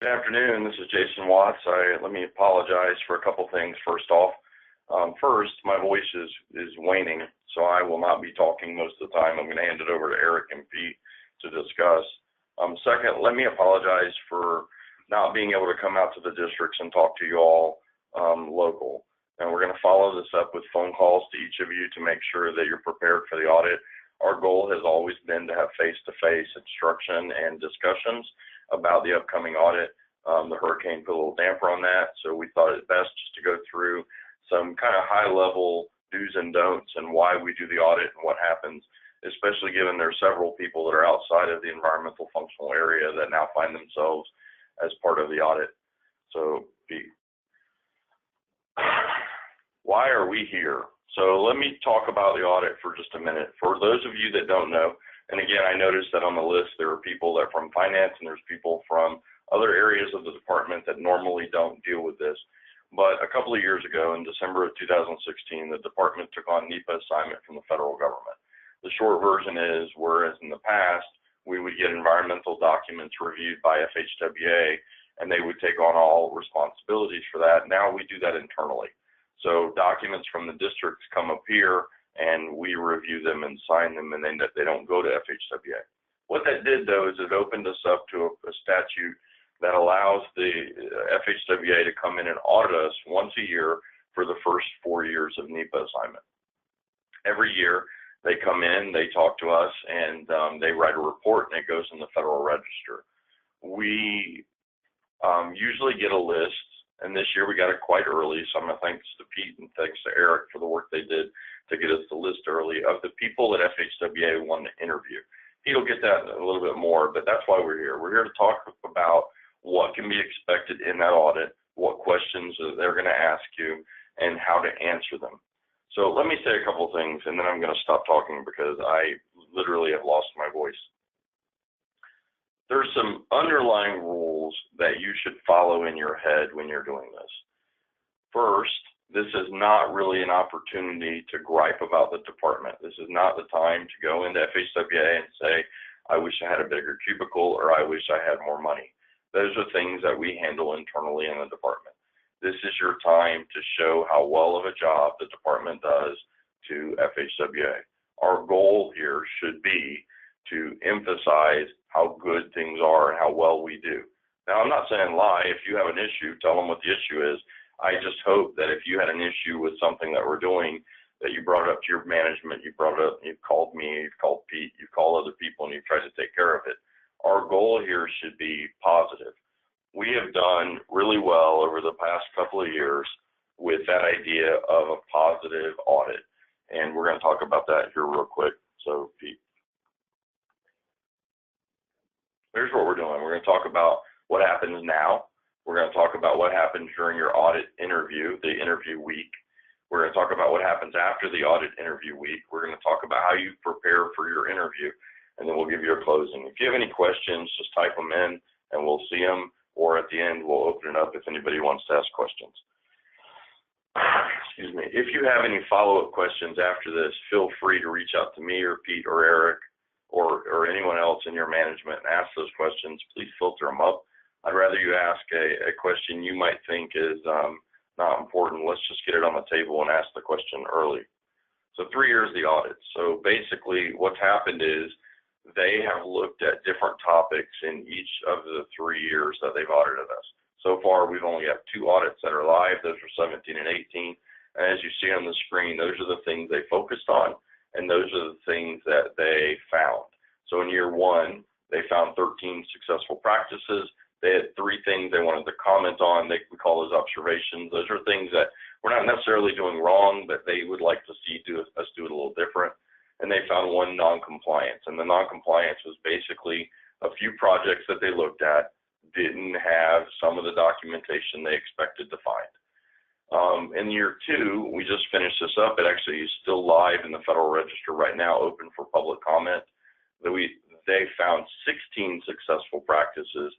Good afternoon. This is Jason Watts. Let me apologize for a couple things. First off, my voice is waning, so I will not be talking most of the time. I'm going to hand it over to Eric and Pete to discuss. Second, let me apologize for not being able to come out to the districts and talk to you all local. And we're going to follow this up with phone calls to each of you to make sure that you're prepared for the audit. Our goal has always been to have face-to-face instruction and discussions about the upcoming audit. The hurricane put a little damper on that, so we thought it best just to go through some kind of high-level do's and don'ts and why we do the audit and what happens, especially given there are several people that are outside of the environmental functional area that now find themselves as part of the audit. So, Pete, why are we here? So let me talk about the audit for just a minute. For those of you that don't know, and again, I noticed that on the list there are people that are from finance and there's people from other areas of the department that normally don't deal with this. But a couple of years ago, in December of 2016, the department took on NEPA assignment from the federal government. The short version is, whereas in the past, we would get environmental documents reviewed by FHWA, and they would take on all responsibilities for that. Now we do that internally. So documents from the districts come up here, and we review them and sign them, and then they don't go to FHWA. What that did, though, is it opened us up to a statute that allows the FHWA to come in and audit us once a year for the first 4 years of NEPA assignment. Every year, they come in, they talk to us, and they write a report, and it goes in the Federal Register. We usually get a list, and this year we got it quite early, so I'm going to thanks to Pete and thanks to Eric for the work they did to get us the list early of the people that FHWA wanted to interview. Pete will get that a little bit more, but that's why we're here. We're here to talk about what can be expected in that audit, what questions they're going to ask you, and how to answer them. So let me say a couple things, and then I'm going to stop talking because I literally have lost my voice. There's some underlying rules that you should follow in your head when you're doing this. First, this is not really an opportunity to gripe about the department. This is not the time to go into FHWA and say, I wish I had a bigger cubicle or I wish I had more money. Those are things that we handle internally in the department. This is your time to show how well of a job the department does to FHWA. Our goal here should be to emphasize how good things are and how well we do. Now, I'm not saying lie. If you have an issue, tell them what the issue is. I just hope that if you had an issue with something that we're doing, that you brought it up to your management, you brought it up, you've called me, you've called Pete, you've called other people, and you've tried to take care of it. Our goal here should be positive. We have done really well over the past couple of years with that idea of a positive audit, and we're going to talk about that here real quick. So, Pete. Here's what we're doing. We're going to talk about what happens now. We're going to talk about what happens during your audit interview, the interview week. We're going to talk about what happens after the audit interview week. We're going to talk about how you prepare for your interview, and then we'll give you a closing. If you have any questions, just type them in, and we'll see them, or at the end, we'll open it up if anybody wants to ask questions. Excuse me. If you have any follow-up questions after this, feel free to reach out to me or Pete or Eric or anyone else in your management and ask those questions. Please filter them up. I'd rather you ask a question you might think is not important. Let's just get it on the table and ask the question early. So 3 years of the audit. So basically what's happened is they have looked at different topics in each of the 3 years that they've audited us. So far, we've only got 2 audits that are live. Those are 17 and 18. And as you see on the screen, those are the things they focused on, and those are the things that they found. So in year 1, they found 13 successful practices. They had 3 things they wanted to comment on. We call those observations. Those are things that we're not necessarily doing wrong, but they would like to see us do it a little different. And they found 1 non-compliance. And the non-compliance was basically a few projects that they looked at didn't have some of the documentation they expected to find. In year 2, we just finished this up. It actually is still live in the Federal Register right now, open for public comment. They found 16 successful practices.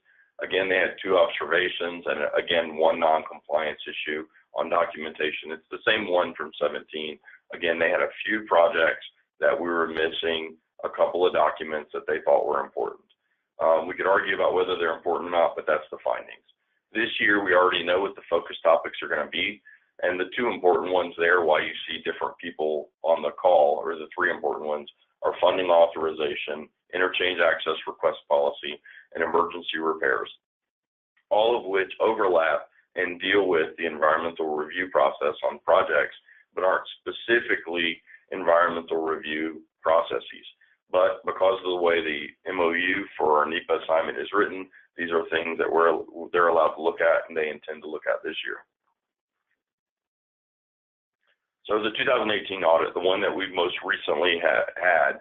Again, they had 2 observations and again, 1 non-compliance issue on documentation. It's the same one from 17. Again, they had a few projects that we were missing a couple of documents that they thought were important. We could argue about whether they're important or not, but that's the findings. This year, we already know what the focus topics are going to be, and the two important ones there, why you see different people on the call, or the three important ones, are funding authorization, interchange access request policy, and emergency repairs, all of which overlap and deal with the environmental review process on projects, but aren't specifically environmental review processes. But because of the way the MOU for our NEPA assignment is written, these are things that they're allowed to look at and they intend to look at this year. So the 2018 audit, the one that we've most recently had,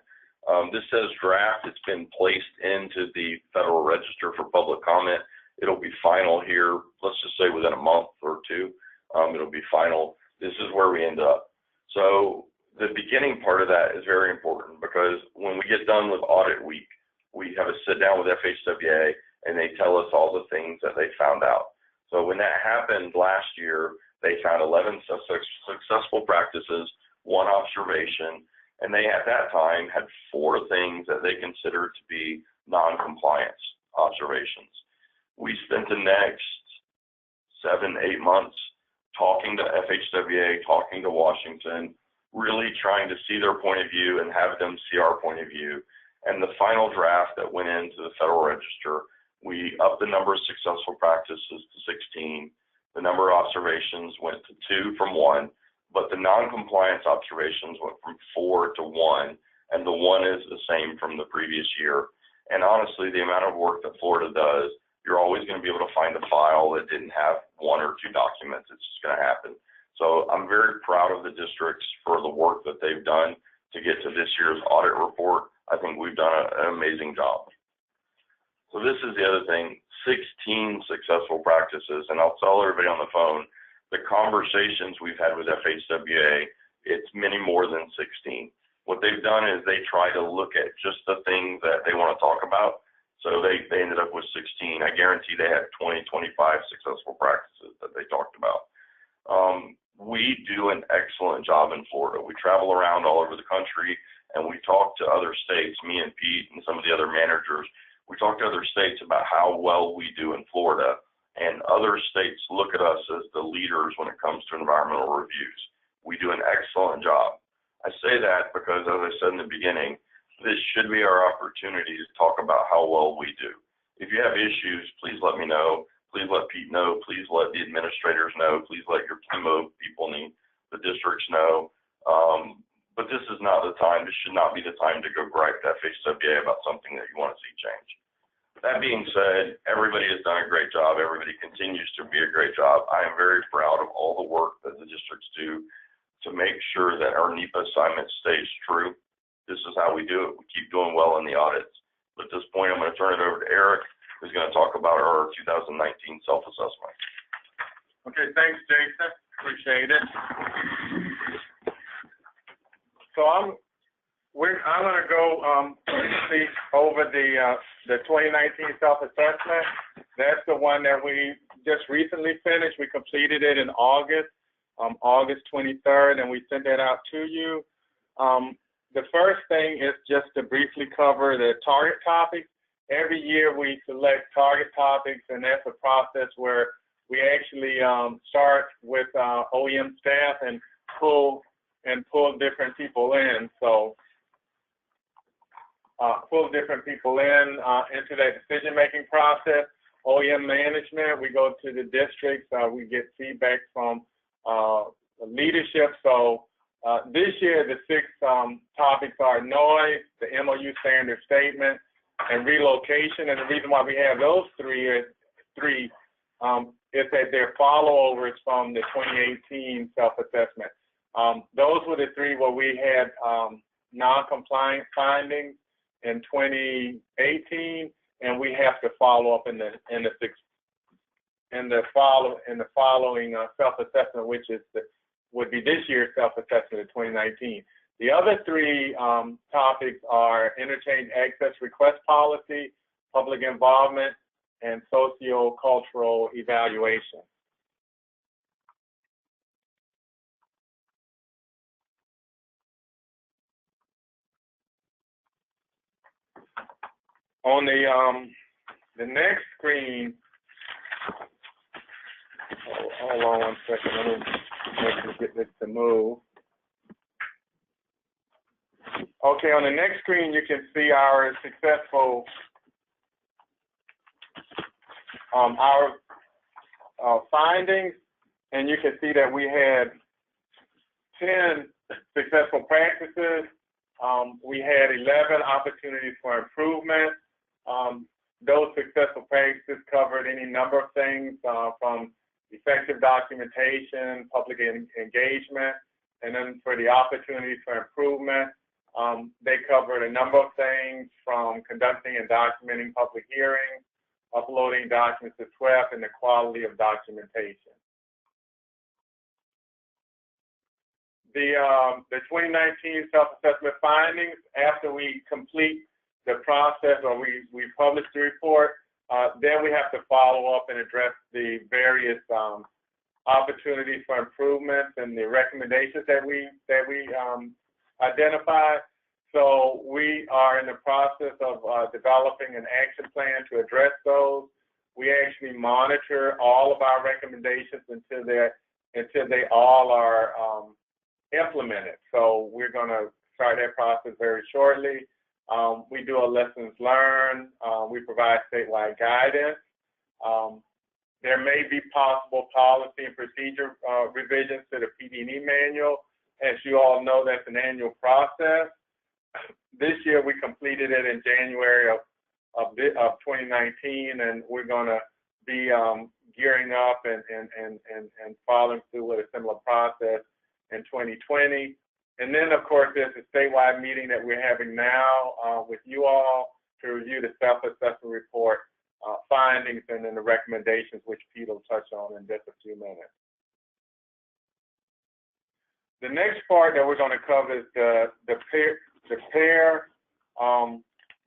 this says draft. It's been placed into the Federal Register for public comment. It'll be final here, let's just say within a month or two. It'll be final. This is where we end up. So the beginning part of that is very important, because when we get done with audit week, we have a sit down with FHWA and they tell us all the things that they found out. So when that happened last year, they found 11 successful practices, 1 observation, and they at that time had 4 things that they considered to be non-compliance observations. We spent the next 7-8 months talking to FHWA, talking to Washington, really trying to see their point of view and have them see our point of view. And the final draft that went into the Federal Register, we upped the number of successful practices to 16. The number of observations went to 2 from 1, but the non-compliance observations went from 4 to 1, and the 1 is the same from the previous year. And honestly, the amount of work that Florida does, you're always going to be able to find a file that didn't have 1 or 2 documents. It's just going to happen. So I'm very proud of the districts for the work that they've done to get to this year's audit report. I think we've done an amazing job. So this is the other thing, 16 successful practices, and I'll tell everybody on the phone, the conversations we've had with FHWA, it's many more than 16. What they've done is they try to look at just the things that they want to talk about. So they ended up with 16. I guarantee they had 20, 25 successful practices that they talked about. We do an excellent job in Florida. We travel around all over the country and we talk to other states, me and Pete and some of the other managers. We talk to other states about how well we do in Florida, and other states look at us as the leaders when it comes to environmental reviews. We do an excellent job. I say that because, as I said in the beginning, this should be our opportunity to talk about how well we do. If you have issues, please let me know. Please let Pete know. Please let the administrators know. Please let your PMO people in the districts know. But this is not the time. This should not be the time to go gripe to FHWA about something that you want to see change. That being said, everybody has done a great job. Everybody continues to be a great job. I am very proud of all the work that the districts do to make sure that our NEPA assignment stays true. This is how we do it. We keep doing well in the audits. But at this point, I'm going to turn it over to Eric, who's going to talk about our 2019 self-assessment. Okay, thanks, Jason. Appreciate it. So I'm going to go quickly over the 2019 self-assessment. That's the one that we just recently finished. We completed it in August, August 23rd, and we sent that out to you. The first thing is just to briefly cover the target topics. Every year we select target topics, and that's a process where we actually start with OEM staff and pull different people in. So pull different people in into that decision-making process. OEM management, we go to the districts, we get feedback from leadership. So this year, the 6 topics are noise, the MOU standard statement, and relocation. And the reason why we have those three is that they're follow-overs from the 2018 self-assessment. Those were the 3 where we had non-compliant findings in 2018, and we have to follow up in the following self-assessment, which would be this year's self-assessment of 2019. The other 3 topics are interchange access request policy, public involvement, and socio-cultural evaluation. On the next screen, hold on one second, let me make sure get this to move. Okay, on the next screen, you can see our successful, our findings, and you can see that we had 10 successful practices. We had 11 opportunities for improvement. Those successful practices covered any number of things, from effective documentation, public engagement, and then for the opportunities for improvement, they covered a number of things from conducting and documenting public hearings, uploading documents to SWEP, and the quality of documentation. The 2019 self-assessment findings, after we complete the process or we publish the report, then we have to follow up and address the various opportunities for improvements and the recommendations that we identified. So we are in the process of developing an action plan to address those. We actually monitor all of our recommendations until they all are implemented. So we're going to start that process very shortly. We do a lessons learned. We provide statewide guidance. There may be possible policy and procedure revisions to the PD&E manual. As you all know, that's an annual process. This year we completed it in January of 2019, and we're going to be gearing up and following through with a similar process in 2020. And then, of course, there's a statewide meeting that we're having now with you all to review the self-assessment report findings and then the recommendations, which Pete will touch on in just a few minutes. The next part that we're going to cover is the PAIR,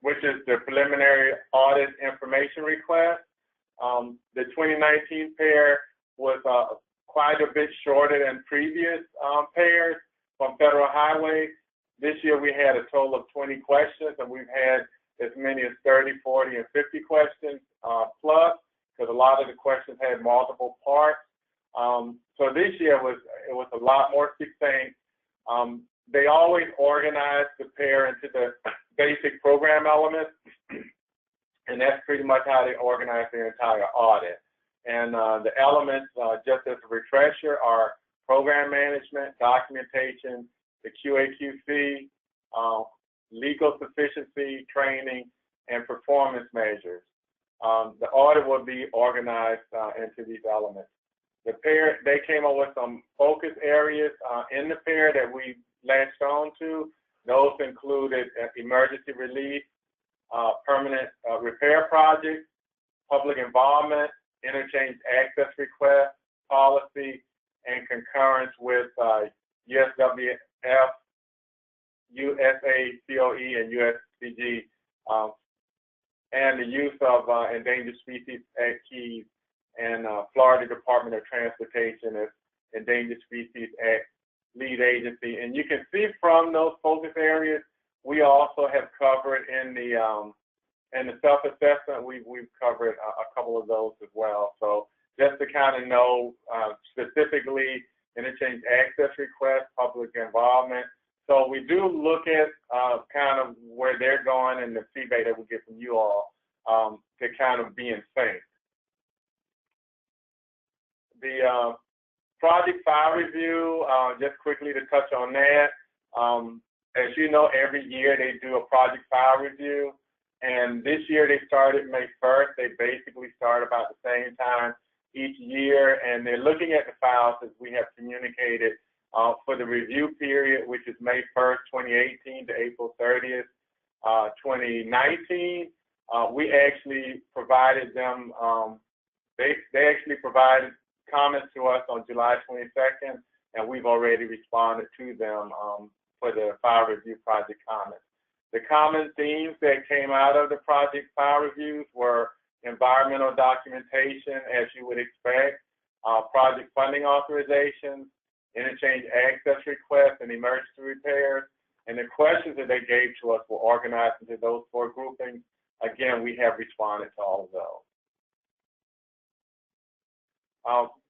which is the preliminary audit information request. The 2019 PAIR was quite a bit shorter than previous PAIRs from Federal Highway. This year we had a total of 20 questions, and we've had as many as 30, 40, and 50 questions plus, because a lot of the questions had multiple parts. So this year it was a lot more succinct. They always organize the PAIR into the basic program elements, and that's pretty much how they organize their entire audit. And the elements, just as a refresher, are program management, documentation, the QA/QC, legal sufficiency, training, and performance measures. The audit will be organized into these elements. The PAIR, they came up with some focus areas in the PAIR that we latched on to. Those included emergency relief, permanent repair projects, public involvement, interchange access request, policy, and concurrence with USWF, USACOE, and USCG, and the use of Endangered Species Act keys and Florida Department of Transportation as Endangered Species Act lead agency. And you can see from those focus areas, we also have covered in the self-assessment, we've covered a couple of those as well. So just to kind of know specifically interchange access requests, public involvement. So we do look at kind of where they're going and the feedback that we get from you all to kind of be in sync. The project file review, just quickly to touch on that. As you know, every year they do a project file review. And this year they started May 1st. They basically start about the same time each year. And they're looking at the files as we have communicated for the review period, which is May 1st, 2018 to April 30th, 2019. We actually provided them, they actually provided comments to us on July 22nd, and we've already responded to them for the file review project comments. The common themes that came out of the project file reviews were environmental documentation, as you would expect, project funding authorizations, interchange access requests, and emergency repairs. And the questions that they gave to us were organized into those four groupings. again, we have responded to all of those.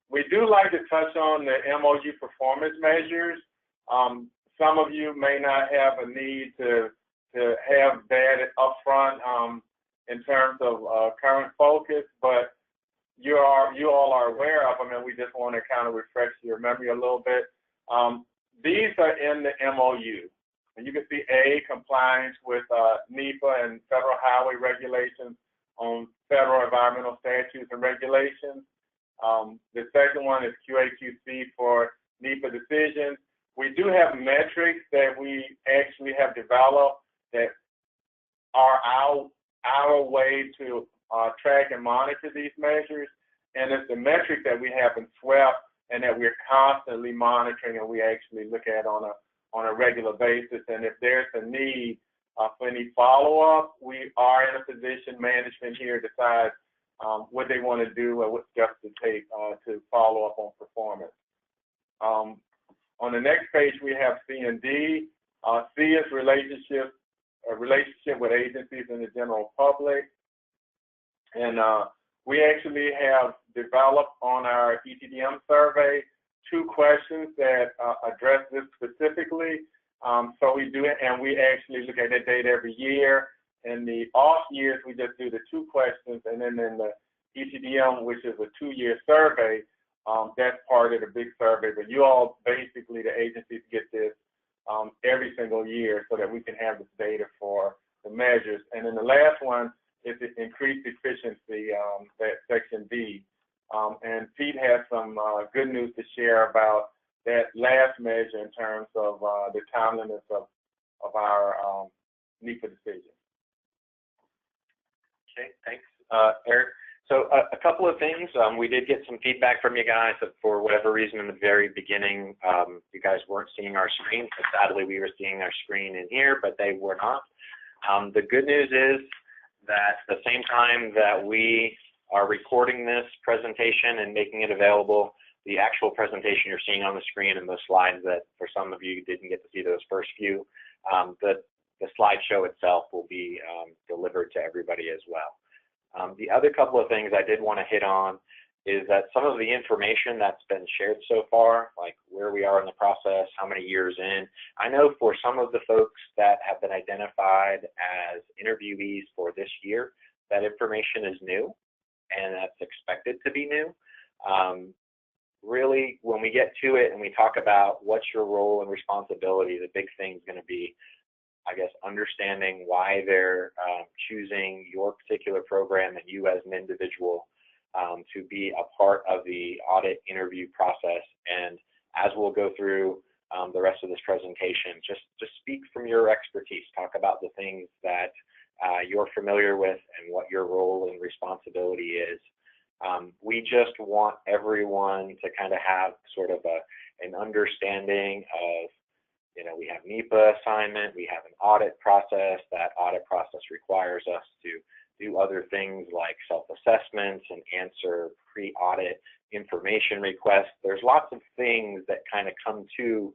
We do like to touch on the MOU performance measures. Some of you may not have a need to have that upfront in terms of current focus, but you all are aware of them, and we just want to kind of refresh your memory a little bit. These are in the MOU. And you can see A, compliance with NEPA and federal highway regulations on federal environmental statutes and regulations. The second one is QA/QC for NEPA decisions. We do have metrics that we actually have developed that are our way to track and monitor these measures. And it's the metric that we have in SWEP and that we're constantly monitoring, and we actually look at on a regular basis. And if there's a need for any follow-up, we are in a position, management here decides what they want to do and what steps to take to follow up on performance. On the next page, we have C and D. C is relationship with agencies and the general public. And we actually have developed on our ETDM survey 2 questions that address this specifically. So we do it, and we actually look at that data every year. In the off years, we just do the 2 questions, and then in the ETDM, which is a 2-year survey, that's part of the big survey. But you all, basically, the agencies get this every single year so that we can have this data for the measures. And then the last one is the increased efficiency, that section D. And Pete has some good news to share about that last measure in terms of the timeliness of our NEPA decision. Okay, thanks, Eric. So a couple of things. We did get some feedback from you guys that for whatever reason in the very beginning, you guys weren't seeing our screen. So sadly, we were seeing our screen in here, but they were not. The good news is that at the same time that we are recording this presentation and making it available, the actual presentation you're seeing on the screen and those slides that for some of you didn't get to see those first few, the slideshow itself will be delivered to everybody as well. The other couple of things I did want to hit on is that some of the information that's been shared so far, like where we are in the process, how many years in, I know for some of the folks that have been identified as interviewees for this year, that information is new and that's expected to be new. Really, when we get to it and we talk about what's your role and responsibility, the big thing is going to be, I guess, understanding why they're choosing your particular program and you as an individual to be a part of the audit interview process. And as we'll go through the rest of this presentation, just speak from your expertise. Talk about the things that you're familiar with and what your role and responsibility is. We just want everyone to kind of have sort of an understanding of, you know, we have NEPA assignment, we have an audit process. That audit process requires us to do other things like self-assessments and answer pre-audit information requests. There's lots of things that kind of come to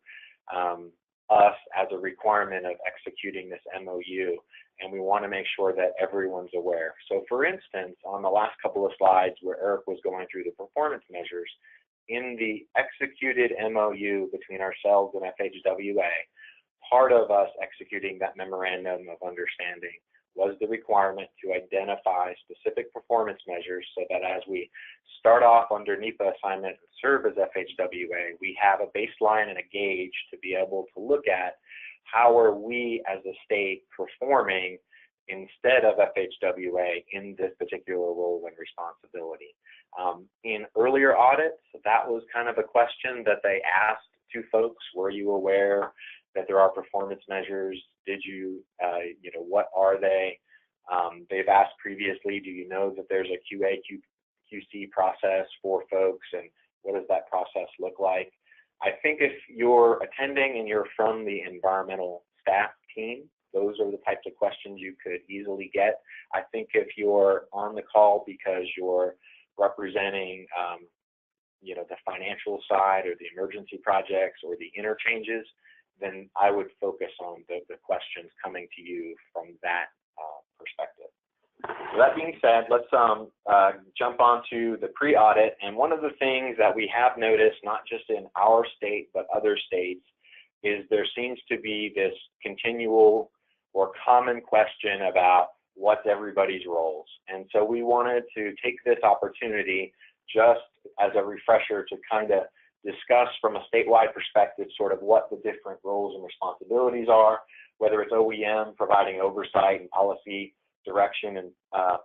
us as a requirement of executing this MOU, and we want to make sure that everyone's aware. So for instance, on the last couple of slides where Eric was going through the performance measures, in the executed MOU between ourselves and FHWA, part of us executing that memorandum of understanding was the requirement to identify specific performance measures so that as we start off under NEPA assignment and serve as FHWA, we have a baseline and a gauge to be able to look at how are we as a state performing instead of FHWA in this particular role and responsibility. In earlier audits, that was kind of a question that they asked to folks. Were you aware that there are performance measures? Did you, what are they? They've asked previously, do you know that there's a QA/QC process for folks, and what does that process look like? I think if you're attending and you're from the environmental staff team, those are the types of questions you could easily get. I think if you're on the call because you're representing, the financial side or the emergency projects or the interchanges, then I would focus on the questions coming to you from that perspective. With that being said, let's jump onto the pre-audit. And one of the things that we have noticed, not just in our state, but other states, is there seems to be this continual or common question about what's everybody's roles. And so we wanted to take this opportunity just as a refresher to kind of discuss from a statewide perspective sort of what the different roles and responsibilities are, whether it's OEM providing oversight and policy direction and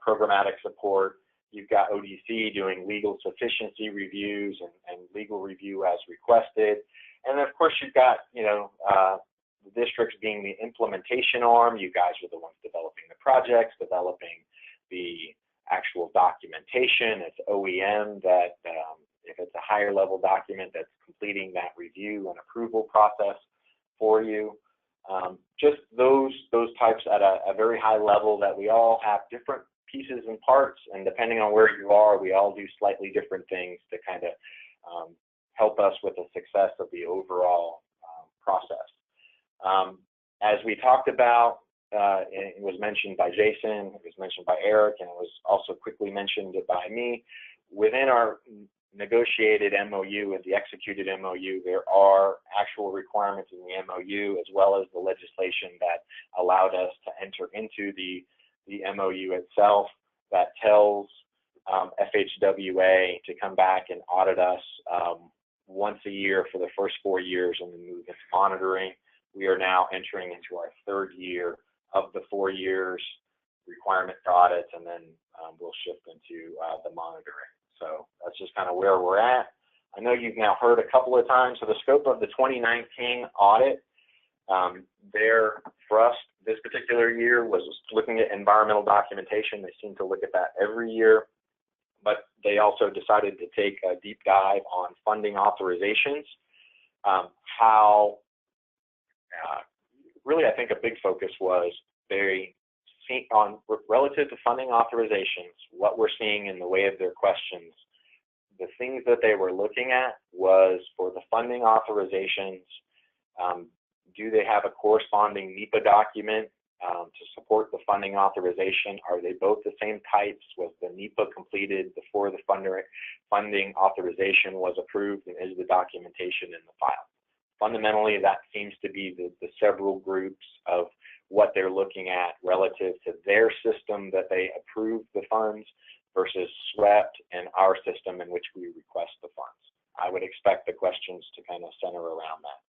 programmatic support. You've got ODC doing legal sufficiency reviews and legal review as requested. And of course, you've got, the districts being the implementation arm. You guys are the ones developing the projects, developing the actual documentation. It's OEM that, if it's a higher level document, that's completing that review and approval process for you. Just those types at a very high level, that we all have different pieces and parts, and depending on where you are, we all do slightly different things to kind of help us with the success of the overall process. As we talked about, it was mentioned by Jason, it was mentioned by Eric, and it was also quickly mentioned by me. Within our negotiated MOU and the executed MOU, there are actual requirements in the MOU, as well as the legislation that allowed us to enter into the MOU itself, that tells FHWA to come back and audit us once a year for the first 4 years and then move into monitoring. We are now entering into our 3rd year of the 4 years requirement to audits, and then we'll shift into the monitoring. So that's just kind of where we're at. I know you've now heard a couple of times. So the scope of the 2019 audit there for us this particular year was looking at environmental documentation. They seem to look at that every year, but they also decided to take a deep dive on funding authorizations. Really, I think a big focus was relative to funding authorizations, what we're seeing in the way of their questions. The things that they were looking at was for the funding authorizations, do they have a corresponding NEPA document to support the funding authorization? Are they both the same types? Was the NEPA completed before the funding authorization was approved, and is the documentation in the file? Fundamentally, that seems to be the several groups of what they're looking at relative to their system that they approved the funds versus SWEPT and our system in which we request the funds. I would expect the questions to kind of center around that.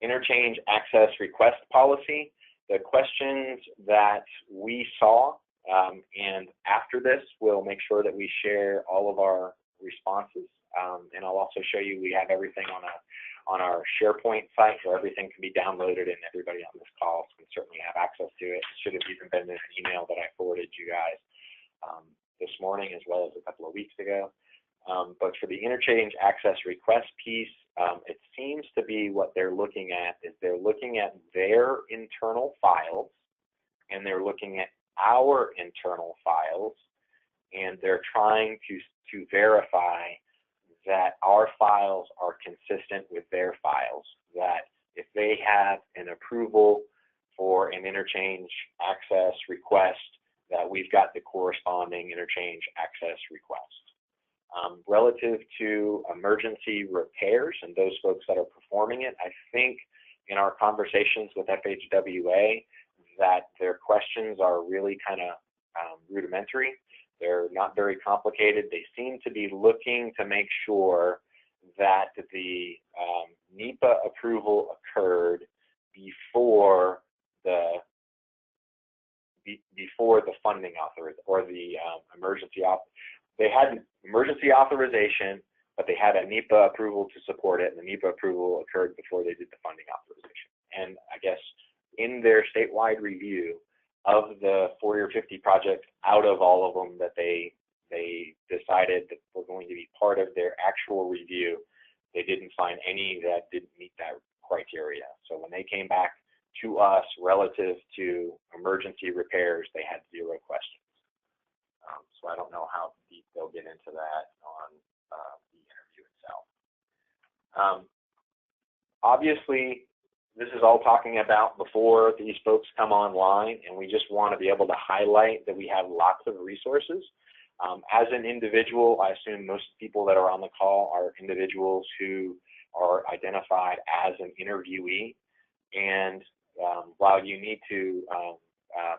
Interchange access request policy, the questions that we saw, and after this, we'll make sure that we share all of our responses. And I'll also show you, we have everything on our SharePoint site, so everything can be downloaded, and everybody on this call can certainly have access to it. It should have even been in an email that I forwarded you guys this morning, as well as a couple of weeks ago. But for the interchange access request piece, it seems to be what they're looking at is they're looking at their internal files, and they're looking at our internal files, and they're trying to verify that our files are consistent with their files, that if they have an approval for an interchange access request, that we've got the corresponding interchange access request. Relative to emergency repairs and those folks that are performing it, I think in our conversations with FHWA that their questions are really kind of rudimentary. They're not very complicated. They seem to be looking to make sure that the NEPA approval occurred before the funding or the emergency. They had emergency authorization, but they had a NEPA approval to support it, and the NEPA approval occurred before they did the funding authorization. And I guess in their statewide review of the 40 or 50 projects, out of all of them that they decided that were going to be part of their actual review, they didn't find any that didn't meet that criteria. So when they came back to us relative to emergency repairs, they had 0 questions. So I don't know how deep they'll get into that on the interview itself. Obviously, this is all talking about before these folks come online, and we just want to be able to highlight that we have lots of resources. As an individual, I assume most people that are on the call are individuals who are identified as an interviewee. And while you need to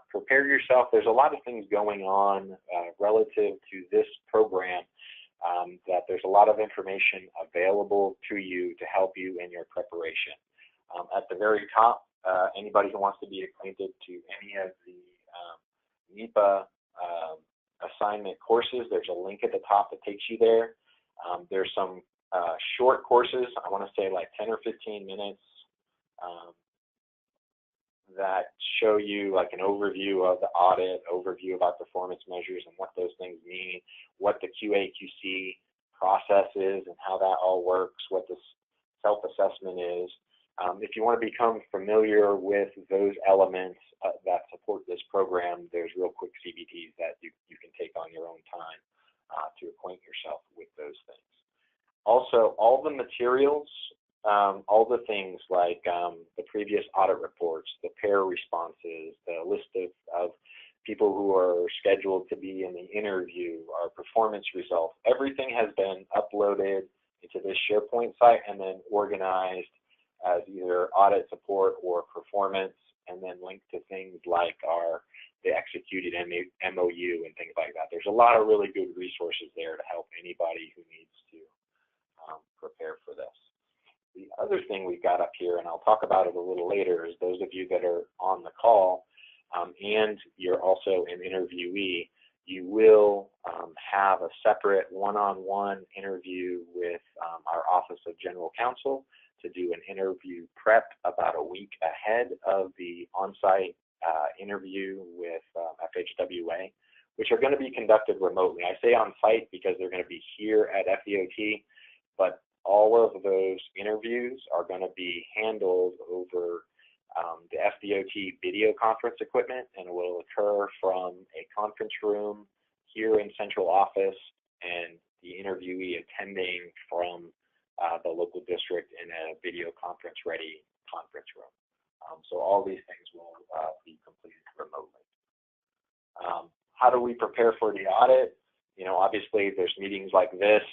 prepare yourself, there's a lot of things going on relative to this program that there's a lot of information available to you to help you in your preparation. At the very top, anybody who wants to be acquainted to any of the NEPA assignment courses, there's a link at the top that takes you there. There's some short courses, I want to say like 10 or 15 minutes, that show you like an overview of the audit, overview about performance measures and what those things mean, what the QA/QC process is and how that all works, what the self-assessment is. If you want to become familiar with those elements that support this program, there's real quick CBTs that you can take on your own time to acquaint yourself with those things. Also, all the materials, all the things like the previous audit reports, the pair responses, the list of people who are scheduled to be in the interview, our performance results, everything has been uploaded into this SharePoint site and then organized as either audit support or performance, and then linked to things like the executed MOU and things like that. There's a lot of really good resources there to help anybody who needs to prepare for this. The other thing we've got up here, and I'll talk about it a little later, is those of you that are on the call and you're also an interviewee, you will have a separate one-on-one interview with our Office of General Counsel to do an interview prep about a week ahead of the on-site interview with FHWA, which are going to be conducted remotely. I say on-site because they're going to be here at FDOT, but all of those interviews are going to be handled over the FDOT video conference equipment, and it will occur from a conference room here in central office and the interviewee attending from the local district in a video conference ready conference room. So all these things will be completed remotely. How do we prepare for the audit? You know, obviously there's meetings like this.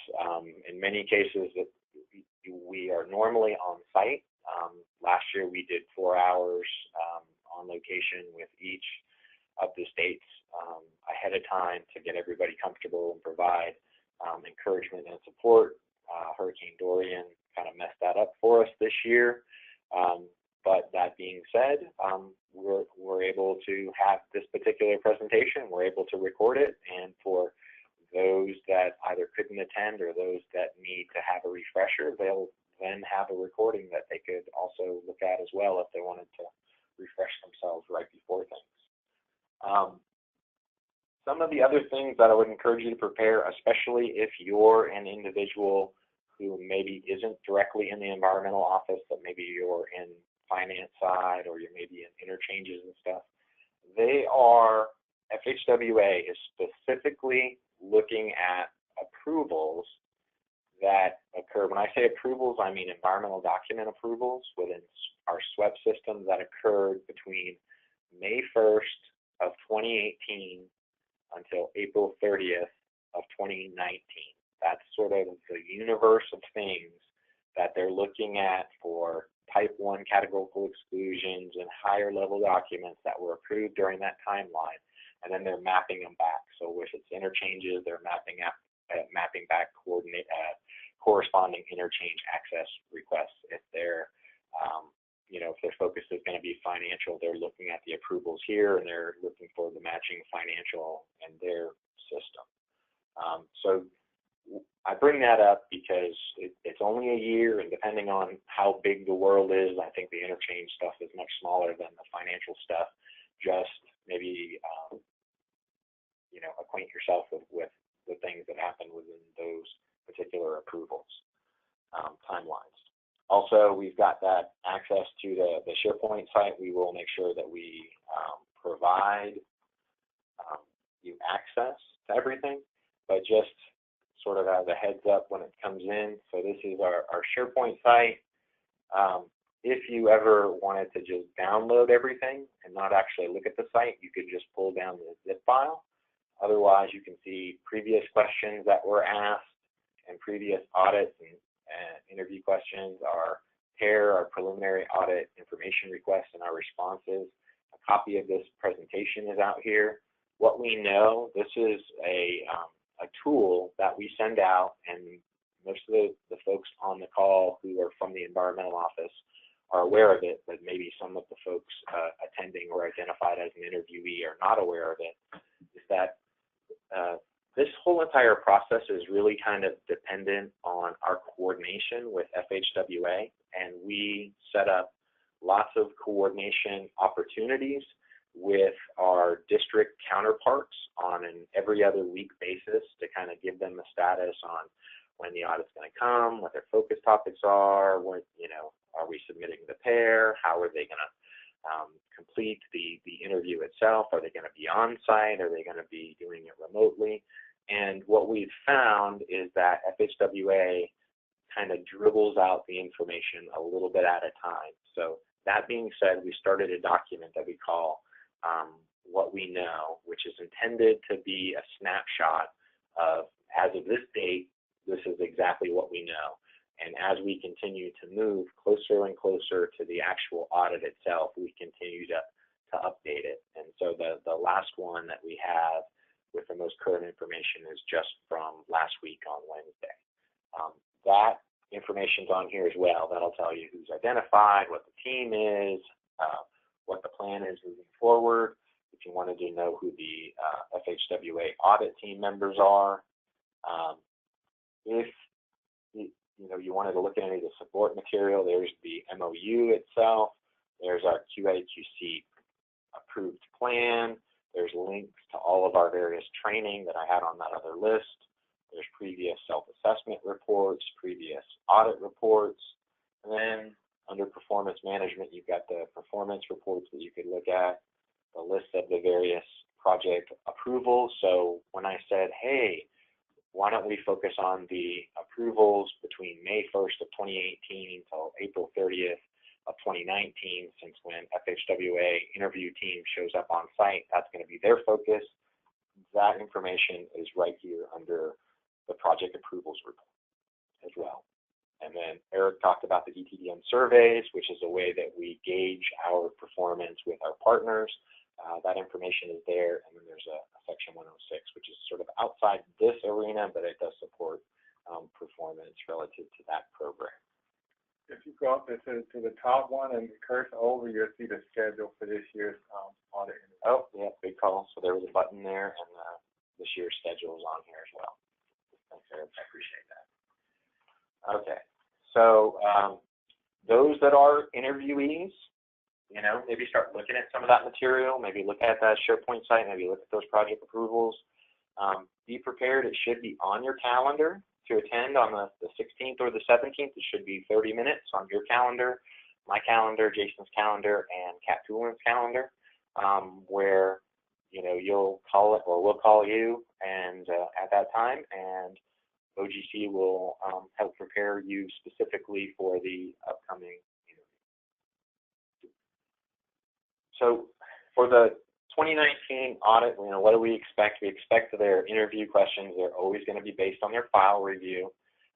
In many cases we are normally on site. Last year we did 4 hours on location with each of the states ahead of time to get everybody comfortable and provide encouragement and support. Hurricane Dorian kind of messed that up for us this year. But that being said, we're able to have this particular presentation. We're able to record it, and for those that either couldn't attend or those that need to have a refresher, they'll then have a recording that they could also look at as well if they wanted to refresh themselves right before things. Some of the other things that I would encourage you to prepare, especially if you're an individual who maybe isn't directly in the environmental office, but maybe you're in finance side or you're maybe in interchanges and stuff, FHWA is specifically looking at approvals that occur. When I say approvals, I mean environmental document approvals within our SWEP system that occurred between May 1st of 2018 until April 30th of 2019. That's sort of the universe of things that they're looking at for type 1 categorical exclusions and higher level documents that were approved during that timeline, and then they're mapping them back. So if it's interchanges, they're mapping back corresponding interchange access requests. If they're if their focus is going to be financial, they're looking at the approvals here and they're looking for the matching financial in their system. So I bring that up because it's only a year, and depending on how big the world is, I think the interchange stuff is much smaller than the financial stuff. Just maybe acquaint yourself with the things that happen within those particular approvals timelines. Also, we've got that access to the SharePoint site. We will make sure that we provide you access to everything, but just sort of as a heads up when it comes in. So this is our SharePoint site. If you ever wanted to just download everything and not actually look at the site, you could just pull down the zip file. Otherwise, you can see previous questions that were asked and previous audits and interview questions, our our preliminary audit information requests, and our responses. A copy of this presentation is out here. What we know, this is a tool that we send out, and most of the folks on the call who are from the environmental office are aware of it, but maybe some of the folks attending or identified as an interviewee are not aware of it, is that this whole entire process is really kind of dependent on our coordination with FHWA, and we set up lots of coordination opportunities with our district counterparts on an every other week basis to kind of give them a status on when the audit's going to come, what their focus topics are, what, are we submitting the pair, how are they going to complete the interview itself, are they going to be on site, are they going to be doing it remotely? And what we've found is that FHWA kind of dribbles out the information a little bit at a time. So that being said, we started a document that we call What We Know, which is intended to be a snapshot of, as of this date, this is exactly what we know. And as we continue to move closer and closer to the actual audit itself, we continue to update it. And so the last one that we have with the most current information is just from last week on Wednesday. That information's on here as well. That'll tell you who's identified, what the team is, what the plan is moving forward. If you wanted to know who the FHWA audit team members are. If you wanted to look at any of the support material, there's the MOU itself. There's our QA/QC approved plan. There's links to all of our various training that I had on that other list. There's previous self-assessment reports, previous audit reports. And then under performance management, you've got the performance reports that you could look at, the list of the various project approvals. So when I said, hey, why don't we focus on the approvals between May 1st of 2018 until April 30th of 2019, since when FHWA interview team shows up on site, that's going to be their focus. That information is right here under the project approvals report as well. And then Eric talked about the ETDM surveys, which is a way that we gauge our performance with our partners. That information is there, and then there's a section 106, which is sort of outside this arena, but it does support performance relative to that program. If you go up to the top one and curse over, you'll see the schedule for this year's audit. Oh, yeah, good call. So there was a button there, and this year's schedule is on here as well. Thanks, Eric. I appreciate that. Okay, so those that are interviewees, maybe start looking at some of that material, maybe look at that SharePoint site, maybe look at those project approvals. Be prepared. It should be on your calendar to attend on the 16th or the 17th. It should be 30 minutes on your calendar, my calendar, Jason's calendar, and Kat Toolin's calendar, where you'll call it, or we'll call you, and at that time, and OGC will help prepare you specifically for the upcoming interview. So for the 2019 audit, what do we expect? We expect their interview questions, they're always going to be based on their file review.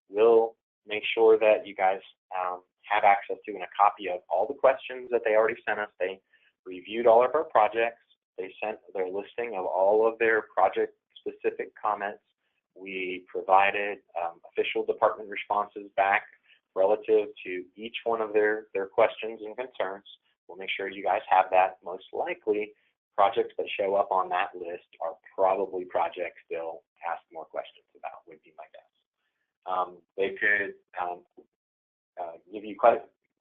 We'll make sure that you guys have access to and a copy of all the questions that they already sent us. They reviewed all of our projects. They sent their listing of all of their project-specific comments. We provided official department responses back relative to each one of their questions and concerns. We'll make sure you guys have that. Most likely, projects that show up on that list are probably projects they'll ask more questions about, would be my guess. They could give you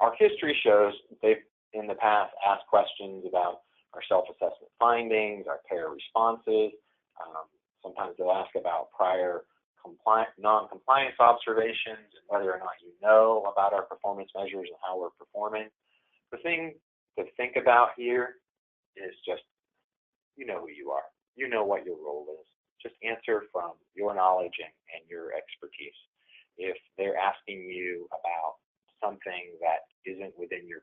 our history shows they've in the past asked questions about our self-assessment findings, our pair responses. Sometimes they'll ask about prior non-compliance observations and whether or not you know about our performance measures and how we're performing. The thing to think about here is just, you know who you are. You know what your role is. Just answer from your knowledge and your expertise. If they're asking you about something that isn't within your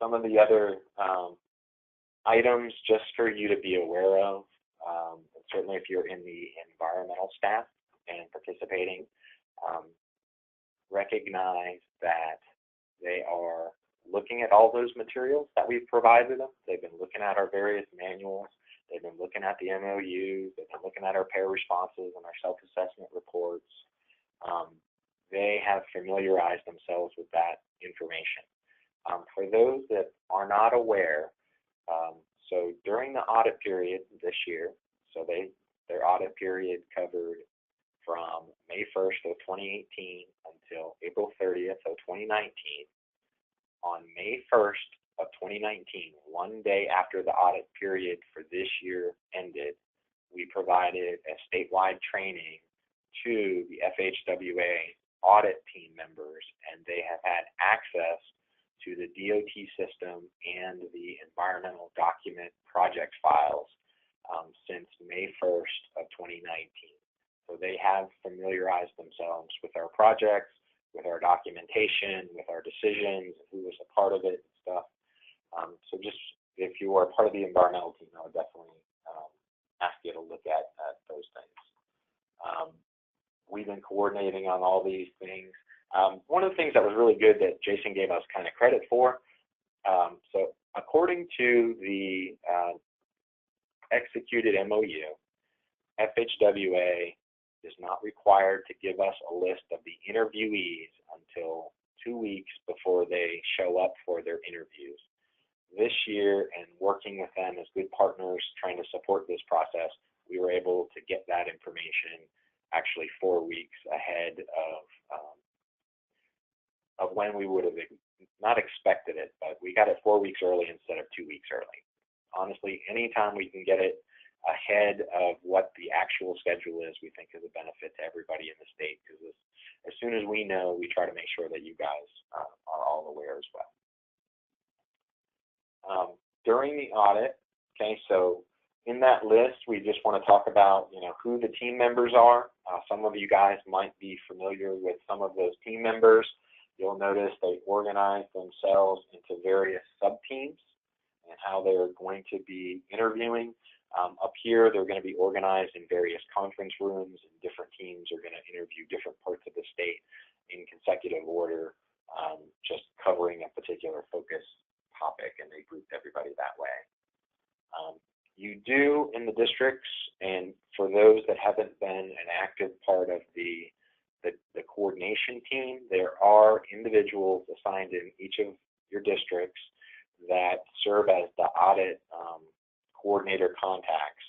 Some of the other items just for you to be aware of, and certainly if you're in the environmental staff and participating, recognize that they are looking at all those materials that we've provided them. They've been looking at our various manuals. They've been looking at the MOUs. They've been looking at our pair responses and our self-assessment reports. They have familiarized themselves with that information. For those that are not aware, so during the audit period this year, so their audit period covered from May 1st of 2018 until April 30th of 2019. On May 1st of 2019, one day after the audit period for this year ended, we provided a statewide training to the FHWA audit team members, and they have had access to the DOT system and the environmental document project files since May 1st of 2019. So they have familiarized themselves with our projects, with our documentation, with our decisions, who was a part of it and stuff. So just if you are part of the environmental team, I would definitely ask you to look at those things. We've been coordinating on all these things. One of the things that was really good that Jason gave us kind of credit for, so according to the executed MOU, FHWA is not required to give us a list of the interviewees until 2 weeks before they show up for their interviews. This year, and working with them as good partners trying to support this process, we were able to get that information actually 4 weeks ahead of when we would have not expected it, but we got it 4 weeks early instead of 2 weeks early. Honestly, anytime we can get it ahead of what the actual schedule is, we think is a benefit to everybody in the state, because as soon as we know, we try to make sure that you guys are all aware as well. During the audit, okay, so in that list, we just want to talk about, who the team members are. Some of you guys might be familiar with some of those team members. You'll notice they organize themselves into various sub-teams and how they're going to be interviewing. Up here, they're going to be organized in various conference rooms, and different teams are going to interview different parts of the state in consecutive order, just covering a particular focus topic, and they grouped everybody that way. You do in the districts, and for those that haven't been an active part of the coordination team, there are individuals assigned in each of your districts that serve as the audit coordinator contacts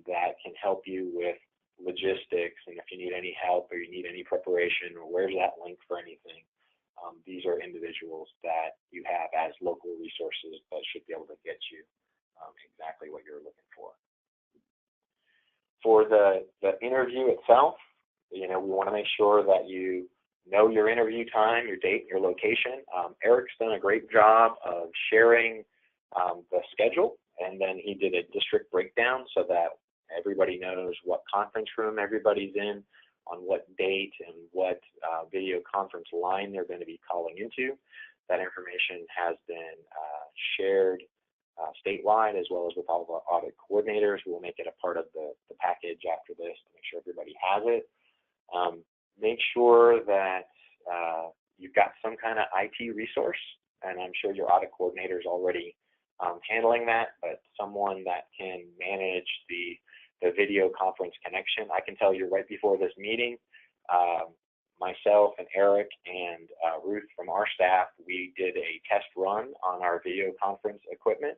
that can help you with logistics, and if you need any help or you need any preparation or where's that link for anything, these are individuals that you have as local resources that should be able to get you exactly what you're looking for. For the interview itself, we want to make sure that you know your interview time, your date, your location. Eric's done a great job of sharing the schedule, and then he did a district breakdown so that everybody knows what conference room everybody's in, on what date, and what video conference line they're going to be calling into. That information has been shared statewide, as well as with all of our audit coordinators. We'll make it a part of the package after this to make sure everybody has it. Make sure that you've got some kind of IT resource, and I'm sure your audit coordinator is already handling that, but someone that can manage the video conference connection. I can tell you right before this meeting, myself and Eric and Ruth from our staff, we did a test run on our video conference equipment,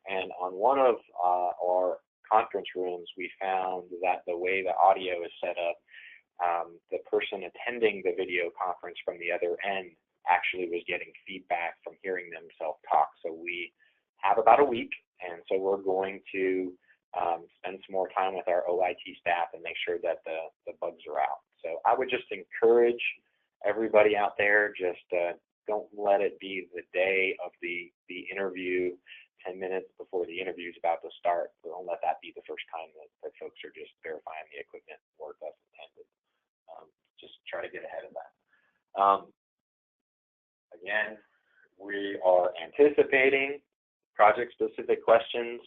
and on one of our conference rooms, we found that the way the audio is set up, the person attending the video conference from the other end actually was getting feedback from hearing themselves talk. So we have about a week, and so we're going to spend some more time with our OIT staff and make sure that the bugs are out. So I would just encourage everybody out there, just don't let it be the day of the interview, 10 minutes before the interview is about to start. Don't let that be the first time that folks are just verifying the equipment work as intended. Just try to get ahead of that. Again, we are an anticipating project-specific questions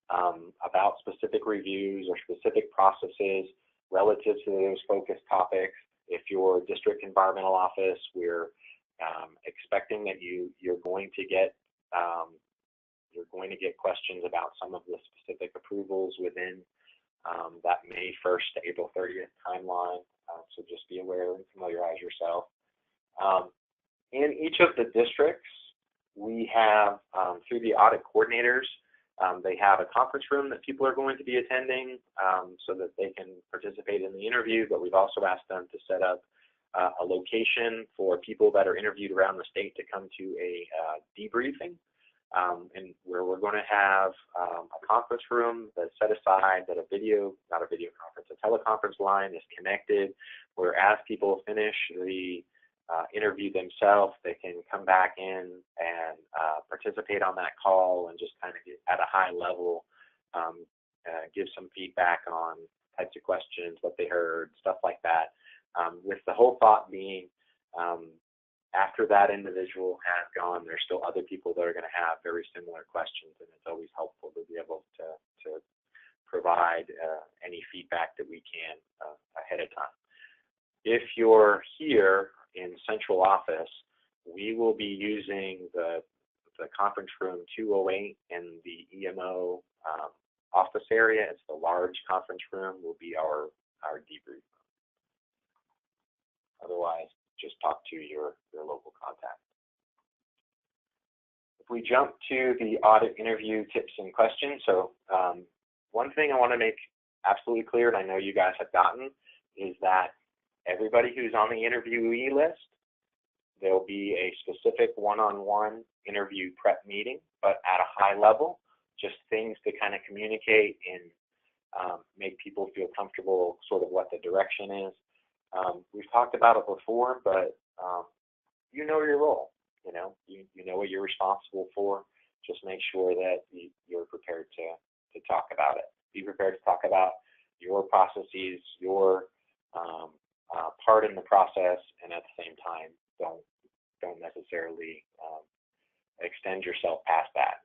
about specific reviews or specific processes relative to those focus topics. If you're district environmental office, we're expecting that you're going to get questions about some of the specific approvals within that May 1st to April 30th timeline. So just be aware and familiarize yourself. In each of the districts, we have, through the audit coordinators, they have a conference room that people are going to be attending so that they can participate in the interview, but we've also asked them to set up a location for people that are interviewed around the state to come to a debriefing, and where we're going to have a conference room that's set aside that a teleconference line is connected, where as people finish the interview themselves, they can come back in and participate on that call and just kind of get at a high level, give some feedback on types of questions, what they heard, stuff like that, with the whole thought being after that individual has gone, there's still other people that are going to have very similar questions, and it's always helpful to be able to provide any feedback that we can ahead of time. If you're here in central office, we will be using the conference room 208 in the EMO office area. It's the large conference room, will be our debrief room. Otherwise, just talk to your local contact. If we jump to the audit interview tips and questions, so one thing I want to make absolutely clear, and I know you guys have gotten, is that everybody who's on the interviewee list, there'll be a specific one-on-one interview prep meeting, but at a high level, just things to kind of communicate and make people feel comfortable sort of what the direction is. We've talked about it before, but you know your role. You know what you're responsible for. Just make sure that you're prepared to talk about it. Be prepared to talk about your processes, your part in the process, and at the same time, don't necessarily extend yourself past that.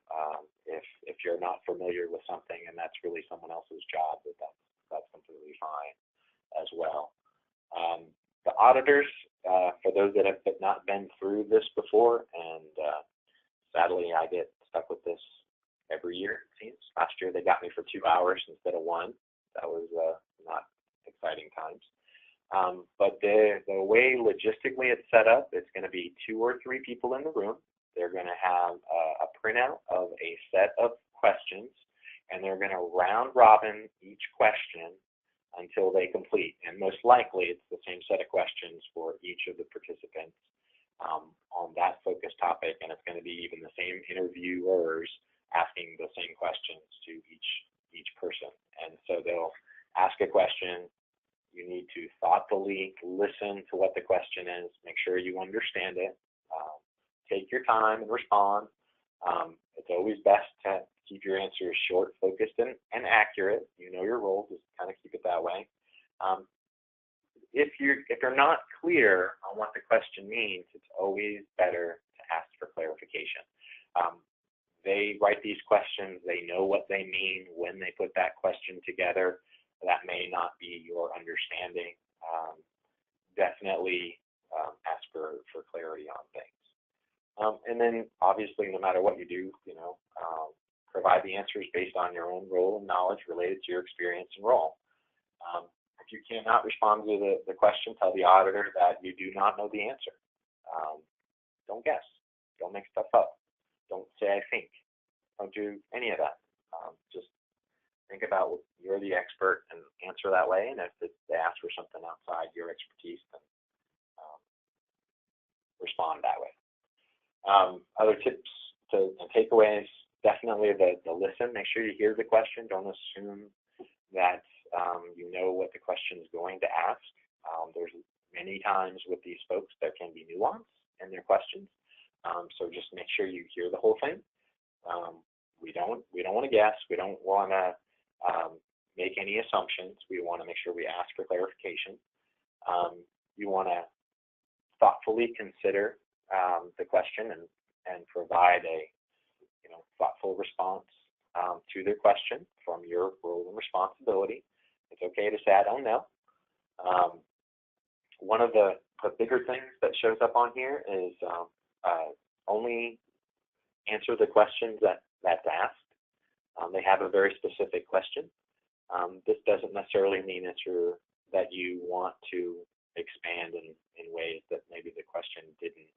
If you're not familiar with something and that's really someone else's job, that's completely fine as well. The auditors, for those that have not been through this before, and sadly I get stuck with this every year, it seems. Last year they got me for 2 hours instead of 1. That was not exciting times. But the way logistically it's set up, it's going to be 2 or 3 people in the room. They're going to have a printout of a set of questions, and they're going to round robin each question until they complete. And most likely it's the same set of questions for each of the participants on that focus topic, and it's going to be even the same interviewers asking the same questions to each person. And so they'll ask a question. You need to thoughtfully listen to what the question is, make sure you understand it, take your time and respond. It's always best to keep your answers short, focused, and accurate. You know your role, just kind of keep it that way. If you're not clear on what the question means, it's always better to ask for clarification. They write these questions, they know what they mean when they put that question together. That may not be your understanding. Definitely ask for clarity on things. And then obviously, no matter what you do, provide the answers based on your own role and knowledge related to your experience and role. If you cannot respond to the question, tell the auditor that you do not know the answer. Don't guess. Don't make stuff up. Don't say I think. Don't do any of that. Just think about you're the expert and answer that way. And if they ask for something outside your expertise, then respond that way. Other tips and takeaways, definitely the listen. Make sure you hear the question. Don't assume that you know what the question is going to ask. There's many times with these folks there can be nuance in their questions. So just make sure you hear the whole thing. We don't want to guess. We don't want to make any assumptions. We want to make sure we ask for clarification. You want to thoughtfully consider the question and and provide a thoughtful response to their question from your role and responsibility. It's okay to say, I don't know. One of the bigger things that shows up on here is only answer the questions that's asked. They have a very specific question. This doesn't necessarily mean that you want to expand in ways that maybe the question didn't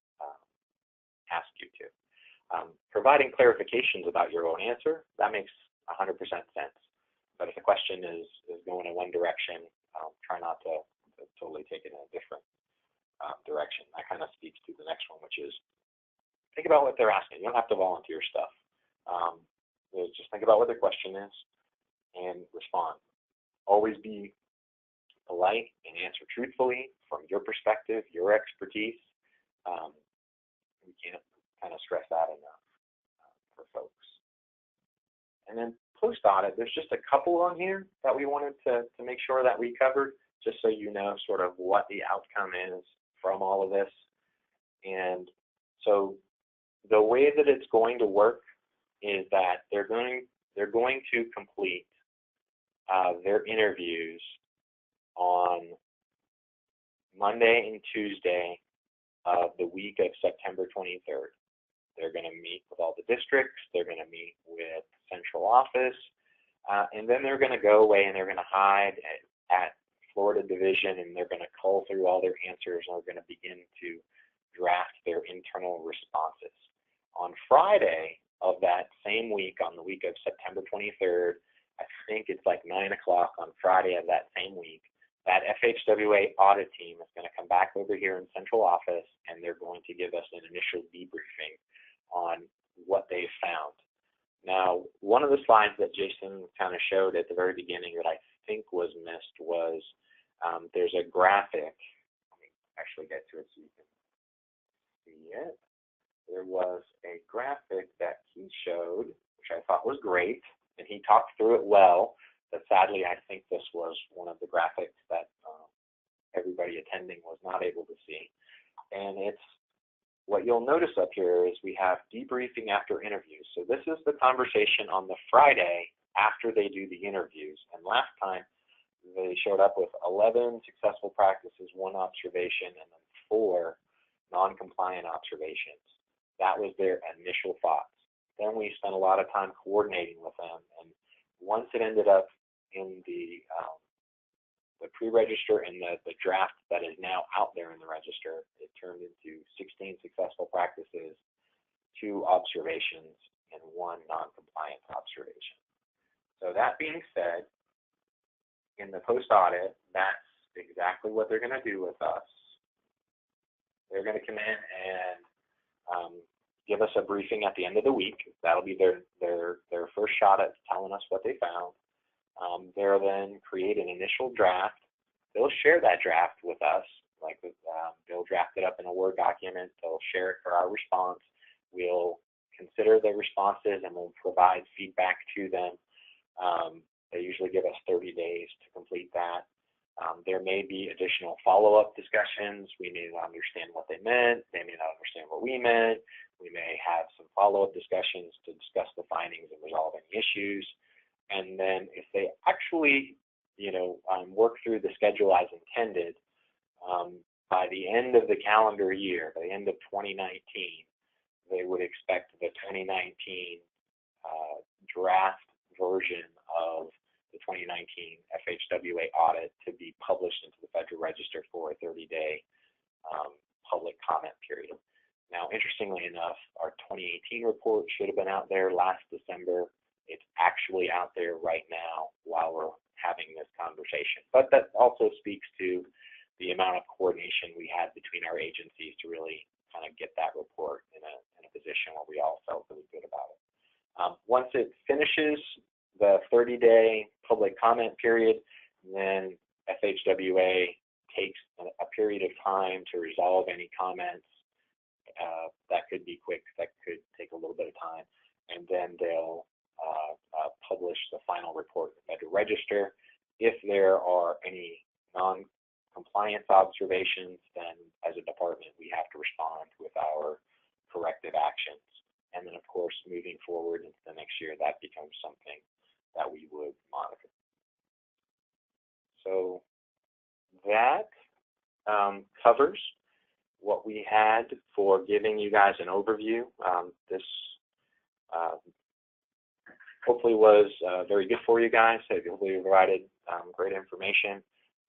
ask you to. Providing clarifications about your own answer, that makes 100% sense. But if the question is going in one direction, try not to totally take it in a different direction. That kind of speaks to the next one, which is think about what they're asking. You don't have to volunteer stuff. Just think about what their question is and respond. Always be polite and answer truthfully from your perspective, your expertise. We can't kind of stress that enough for folks. And then post-audit, there's just a couple on here that we wanted to make sure that we covered, just so you know sort of what the outcome is from all of this. And so the way that it's going to work is that they're going to complete their interviews on Monday and Tuesday of the week of September 23rd. They're going to meet with all the districts. They're going to meet with central office. And then they're going to go away and they're going to hide at Florida Division, and they're going to cull through all their answers, and they're going to begin to draft their internal responses. On Friday of that same week, on the week of September 23rd, I think it's like 9 o'clock on Friday of that same week, that FHWA audit team is going to come back over here in central office, and they're going to give us an initial debriefing on what they found. Now, one of the slides that Jason kind of showed at the very beginning that I think was missed was there's a graphic. Let me actually get to it so you can see it. There was a graphic that he showed, which I thought was great, and he talked through it well, but sadly I think this was one of the graphics that everybody attending was not able to see. And it's what you'll notice up here is we have debriefing after interviews. So this is the conversation on the Friday after they do the interviews. And last time they showed up with 11 successful practices, 1 observation, and then 4 non-compliant observations. That was their initial thoughts. Then we spent a lot of time coordinating with them. And once it ended up in the pre-register and the draft that is now out there in the register, it turned into 16 successful practices, 2 observations, and 1 non-compliant observation. So that being said, in the post-audit, that's exactly what they're going to do with us. They're going to come in and give us a briefing at the end of the week. That'll be their first shot at telling us what they found. They'll then create an initial draft. They'll share that draft with us. They'll draft it up in a Word document. They'll share it for our response. We'll consider the responses and we'll provide feedback to them. They usually give us 30 days to complete that. There may be additional follow-up discussions. We may not understand what they meant. They may not understand what we meant. We may have some follow-up discussions to discuss the findings and resolve any issues. And then if they actually, work through the schedule as intended, by the end of the calendar year, by the end of 2019, they would expect the 2019 draft version of the 2019 FHWA audit to be published into the Federal Register for a 30-day public comment period. Now, interestingly enough, our 2018 report should have been out there last December. It's actually out there right now while we're having this conversation. But that also speaks to the amount of coordination we had between our agencies to really kind of get that report in a position where we all felt really good about it. Once it finishes the 30-day public comment period, then FHWA takes a period of time to resolve any comments. That could be quick, that could take a little bit of time, and then they'll publish the final report in the Federal Register. If there are any non-compliance observations, then as a department we have to respond with our corrective actions. And then, of course, moving forward into the next year, that becomes something that we would monitor. So that covers what we had for giving you guys an overview. This hopefully was very good for you guys. Hopefully we provided great information.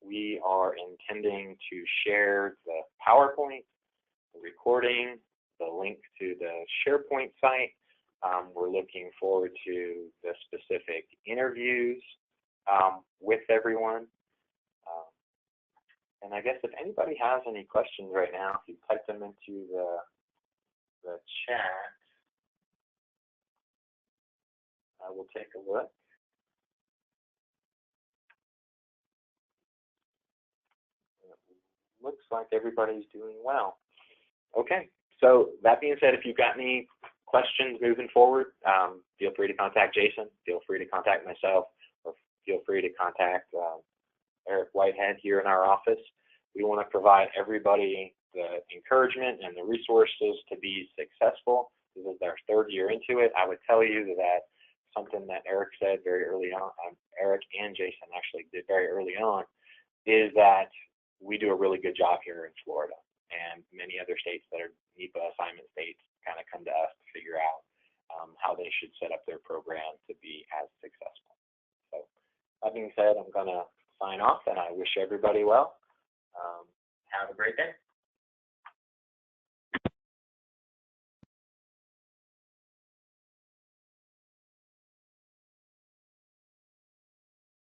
We are intending to share the PowerPoint, the recording, the link to the SharePoint site. We're looking forward to the specific interviews with everyone. And I guess if anybody has any questions right now, if you type them into the chat, I will take a look. It looks like everybody's doing well. Okay, so that being said, if you've got any questions moving forward, feel free to contact Jason, feel free to contact myself, or feel free to contact Eric Whitehead here in our office. We want to provide everybody the encouragement and the resources to be successful. This is our third year into it. I would tell you that something that Eric said very early on, Eric and Jason actually did very early on, is that we do a really good job here in Florida. And many other states that are NEPA assignment states kind of come to us to figure out how they should set up their program to be as successful. So that being said, I'm going to sign off, and I wish everybody well. Have a great day.